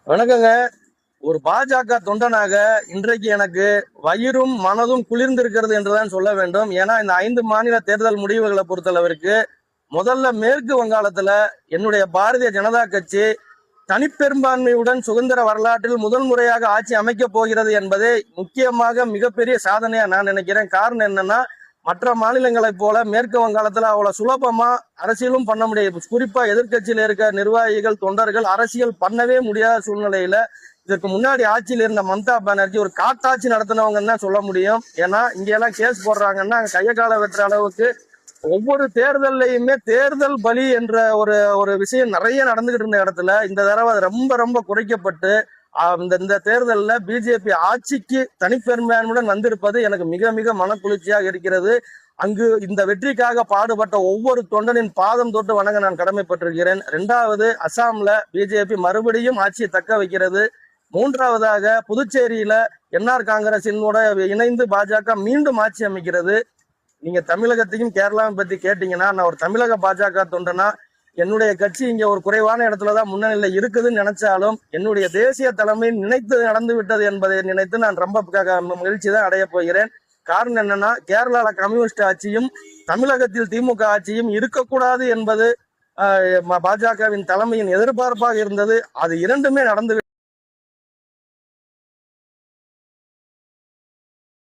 வணக்கங்க. ஒரு பாஜக தொண்டனாக இன்றைக்கு எனக்கு வயிறும் மனதும் குளிர்ந்திருக்கிறது என்றுதான் சொல்ல வேண்டும். ஏன்னா இந்த 5 மாநில தேர்தல் முடிவுகளை பொறுத்தளவிற்கு முதல்ல மேற்கு வங்காளத்துல என்னுடைய பாரதிய ஜனதா கட்சி தனிப்பெரும்பான்மையுடன் சுதந்திர வரலாற்றில் முதல் முறையாக ஆட்சி அமைக்க போகிறது என்பதை முக்கியமாக மிகப்பெரிய சாதனையா நான் நினைக்கிறேன். காரணம் என்னன்னா, மற்ற மாநிலங்களைப் போல மேற்கு வங்காளத்துல அவ்வளவு சுலபமா அரசியலும் பண்ண முடியாது. குறிப்பா எதிர்கட்சியில இருக்க நிர்வாகிகள் தொண்டர்கள் அரசியல் பண்ணவே முடியாத சூழ்நிலையில இதற்கு முன்னாடி ஆட்சியில் இருந்த மம்தா பானர்ஜி ஒரு காட்டாட்சி நடத்தினவங்கன்னு தான் சொல்ல முடியும். ஏன்னா இங்க எல்லாம் கேஸ் போடுறாங்கன்னா கைய கால வெட்டுற அளவுக்கு ஒவ்வொரு தேர்தல்லையுமே தேர்தல் பலி என்ற ஒரு ஒரு விஷயம் நிறைய நடந்துகிட்டு இருந்த இடத்துல இந்த தடவை அது ரொம்ப ரொம்ப குறைக்கப்பட்டு இந்த தேர்தலில் பிஜேபி ஆட்சிக்கு தனிப்பெரும்பான்மையுடன் வந்திருப்பது எனக்கு மிக மிக மனக்குளிர்ச்சியாக இருக்கிறது. அங்கு இந்த வெற்றிக்காக பாடுபட்ட ஒவ்வொரு தொண்டனின் பாதம் தொட்டு வணங்க நான் கடமைப்பட்டிருக்கிறேன். 2வது, அசாம்ல பிஜேபி மறுபடியும் ஆட்சியை தக்க வைக்கிறது. 3வதாக புதுச்சேரியில என்ஆர் காங்கிரசினோட இணைந்து பாஜக மீண்டும் ஆட்சி அமைக்கிறது. நீங்க தமிழகத்தையும் கேரளாவை பத்தி கேட்டீங்கன்னா, நான் ஒரு தமிழக பாஜக தொண்டனா என்னுடைய கட்சி இங்க ஒரு குறைவான இடத்துலதான் முன்னணியில இருக்குதுன்னு நினைச்சாலும் என்னுடைய தேசிய தலைமை நினைத்து நடந்து விட்டது என்பதை நினைத்து நான் ரொம்ப மகிழ்ச்சி தான் அடைய போகிறேன். காரணம் என்னன்னா, கேரளால கம்யூனிஸ்ட் ஆட்சியும் தமிழகத்தில் திமுக ஆட்சியும் இருக்கக்கூடாது என்பது பாஜகவின் தலைமையின் எதிர்பார்ப்பாக இருந்தது. அது இரண்டுமே நடந்து